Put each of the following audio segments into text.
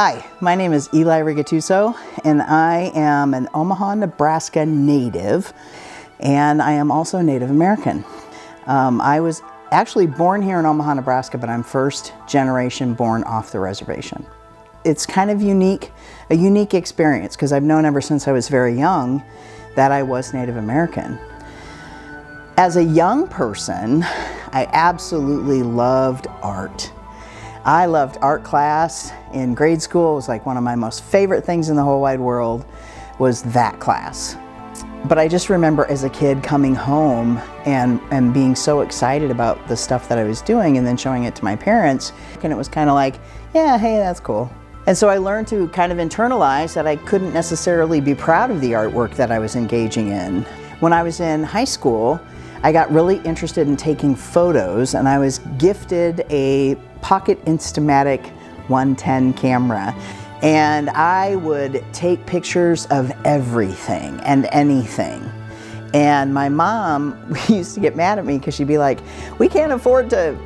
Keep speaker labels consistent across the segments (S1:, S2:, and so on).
S1: Hi, my name is Eli Rigatuso, and I am an Omaha, Nebraska native, and I am also Native American. I was actually born here in Omaha, Nebraska, but I'm first generation born off the reservation. It's kind of unique, a unique experience, because I've known ever since I was very young that I was Native American. As a young person, I absolutely loved art. I loved art class in grade school. It was like one of my most favorite things in the whole wide world was that class. But I just remember as a kid coming home and being so excited about the stuff that I was doing and then showing it to my parents. And it was kind of like, yeah, hey, that's cool. And so I learned to kind of internalize that I couldn't necessarily be proud of the artwork that I was engaging in. When I was in high school, I got really interested in taking photos, and I was gifted a Pocket Instamatic 110 camera. And I would take pictures of everything and anything. And my mom used to get mad at me because she'd be like, we can't afford to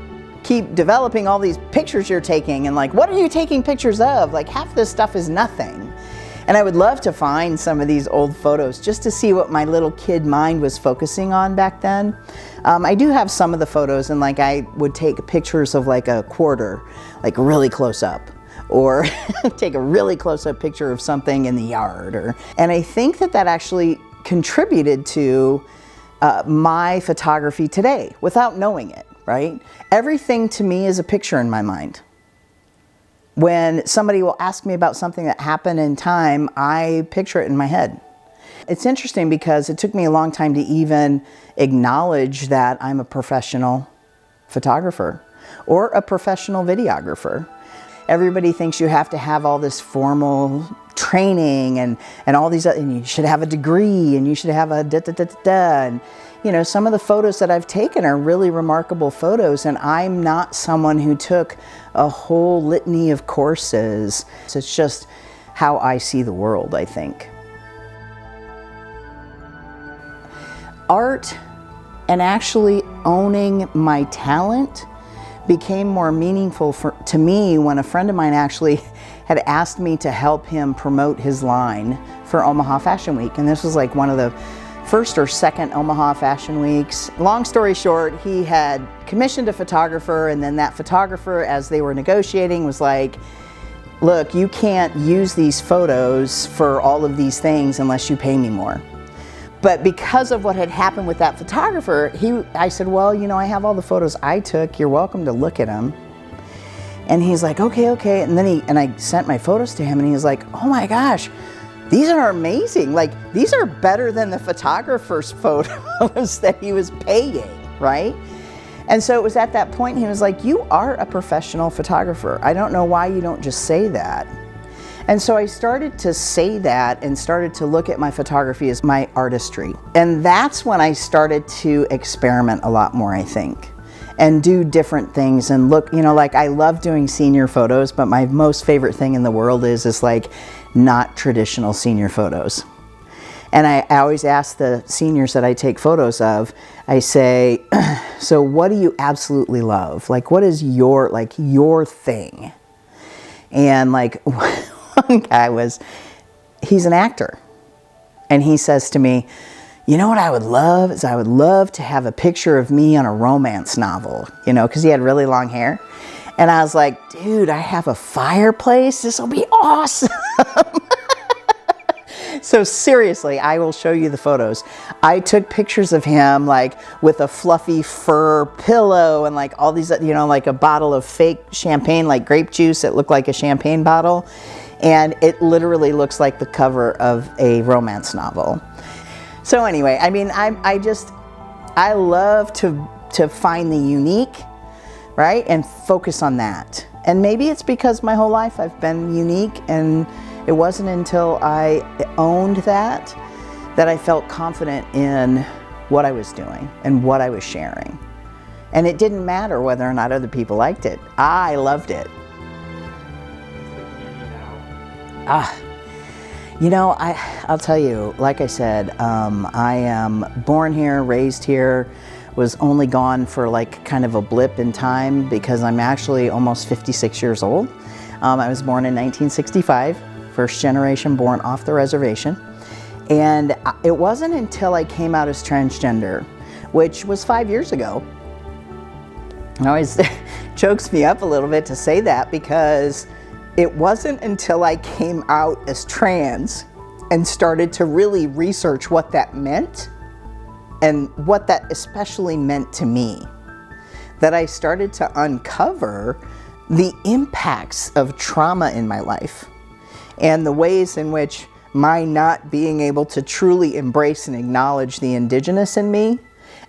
S1: keep developing all these pictures you're taking. And like, what are you taking pictures of? Like, half this stuff is nothing. And I would love to find some of these old photos just to see what my little kid mind was focusing on back then. I do have some of the photos, and like I would take pictures of like a quarter, like really close up, or take a really close up picture of something in the yard. And I think that that actually contributed to my photography today without knowing it, right? Everything to me is a picture in my mind. When somebody will ask me about something that happened in time, I picture it in my head. It's interesting because it took me a long time to even acknowledge that I'm a professional photographer or a professional videographer. Everybody thinks you have to have all this formal training and all these, and you should have a degree and you should have a da-da-da-da-da. And, you know, some of the photos that I've taken are really remarkable photos, and I'm not someone who took a whole litany of courses. So it's just how I see the world, I think. Art and actually owning my talent became more meaningful to me when a friend of mine actually had asked me to help him promote his line for Omaha Fashion Week. And this was like one of the first or second Omaha Fashion Weeks. Long story short, he had commissioned a photographer, and then that photographer, as they were negotiating, was like, look, you can't use these photos for all of these things unless you pay me more. But because of what had happened with that photographer, I said, well, you know, I have all the photos I took. You're welcome to look at them. And he's like, okay. And then I sent my photos to him, and he was like, oh my gosh, these are amazing. Like, these are better than the photographer's photos that he was paying, right? And so it was at that point he was like, you are a professional photographer. I don't know why you don't just say that. And so I started to say that and started to look at my photography as my artistry. And that's when I started to experiment a lot more, I think, and do different things and look, you know, like I love doing senior photos, but my most favorite thing in the world is like not traditional senior photos. And I always ask the seniors that I take photos of, I say, so what do you absolutely love? Like, what is your thing? And like, one guy he's an actor. And he says to me, you know what I would love is I would love to have a picture of me on a romance novel, you know, because he had really long hair. And I was like, dude, I have a fireplace. This will be awesome. So seriously, I will show you the photos. I took pictures of him like with a fluffy fur pillow and like all these, you know, like a bottle of fake champagne, like grape juice that looked like a champagne bottle. And it literally looks like the cover of a romance novel. So anyway, I mean, I love to find the unique, right? And focus on that. And maybe it's because my whole life I've been unique, and it wasn't until I owned that I felt confident in what I was doing and what I was sharing. And it didn't matter whether or not other people liked it. I loved it. You know, I'll tell you, like I said, I am born here, raised here, was only gone for like kind of a blip in time because I'm actually almost 56 years old. I was born in 1965, first generation born off the reservation. And it wasn't until I came out as transgender, which was 5 years ago. It always chokes me up a little bit to say that, because it wasn't until I came out as trans and started to really research what that meant and what that especially meant to me that I started to uncover the impacts of trauma in my life and the ways in which my not being able to truly embrace and acknowledge the indigenous in me,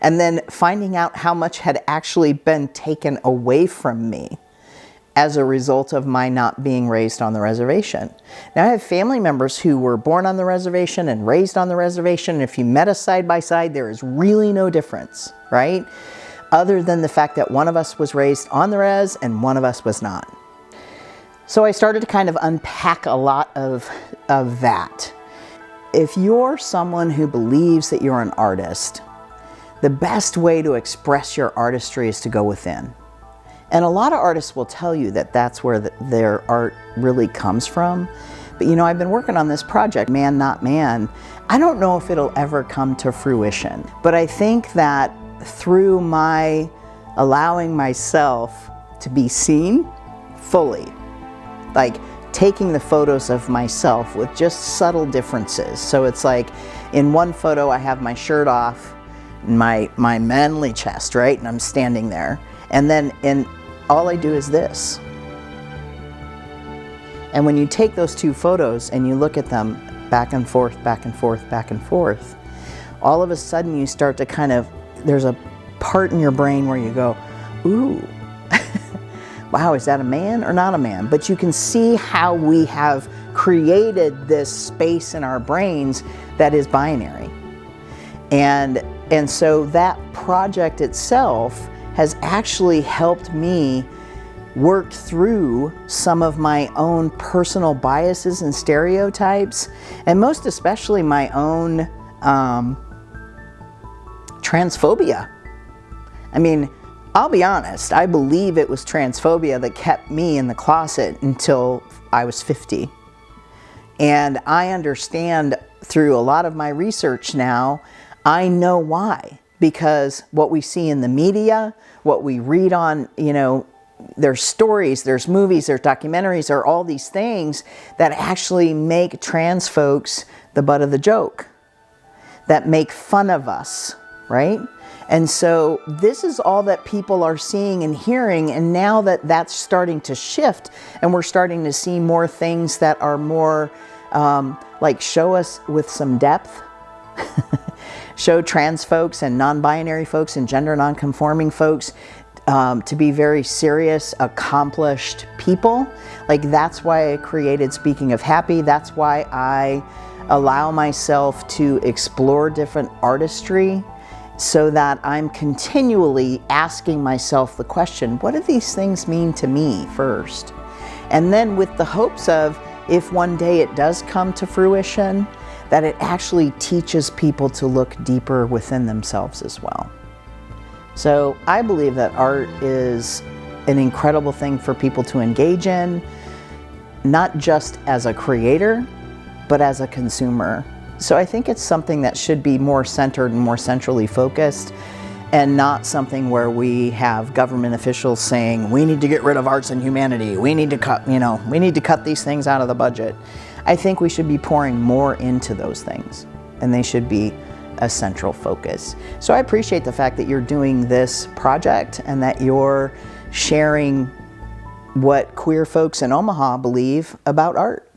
S1: and then finding out how much had actually been taken away from me as a result of my not being raised on the reservation. Now, I have family members who were born on the reservation and raised on the reservation. And if you met us side by side, there is really no difference, right? Other than the fact that one of us was raised on the res and one of us was not. So I started to kind of unpack a lot of that. If you're someone who believes that you're an artist, the best way to express your artistry is to go within. And a lot of artists will tell you that that's where their art really comes from. But you know, I've been working on this project, Man Not Man. I don't know if it'll ever come to fruition, but I think that through my allowing myself to be seen fully, like taking the photos of myself with just subtle differences. So it's like in one photo I have my shirt off, my manly chest, right? And I'm standing there. And then all I do is this. And when you take those two photos and you look at them back and forth, back and forth, back and forth, all of a sudden you start to kind of, there's a part in your brain where you go, ooh, wow, is that a man or not a man? But you can see how we have created this space in our brains that is binary. And so that project itself has actually helped me work through some of my own personal biases and stereotypes, and most especially my own transphobia. I mean, I'll be honest, I believe it was transphobia that kept me in the closet until I was 50. And I understand through a lot of my research now, I know why. Because what we see in the media, what we read on, you know, there's stories, there's movies, there's documentaries, there are all these things that actually make trans folks the butt of the joke, that make fun of us, right? And so this is all that people are seeing and hearing, and now that that's starting to shift and we're starting to see more things that are more like show us with some depth, show trans folks and non-binary folks and gender non-conforming folks to be very serious, accomplished people. Like, that's why I created Speaking of Happy. That's why I allow myself to explore different artistry, so that I'm continually asking myself the question, what do these things mean to me first? And then with the hopes of, if one day it does come to fruition, that it actually teaches people to look deeper within themselves as well. So I believe that art is an incredible thing for people to engage in, not just as a creator, but as a consumer. So I think it's something that should be more centered and more centrally focused, and not something where we have government officials saying, we need to get rid of arts and humanity, we need to cut, you know, we need to cut these things out of the budget. I think we should be pouring more into those things, and they should be a central focus. So I appreciate the fact that you're doing this project and that you're sharing what queer folks in Omaha believe about art.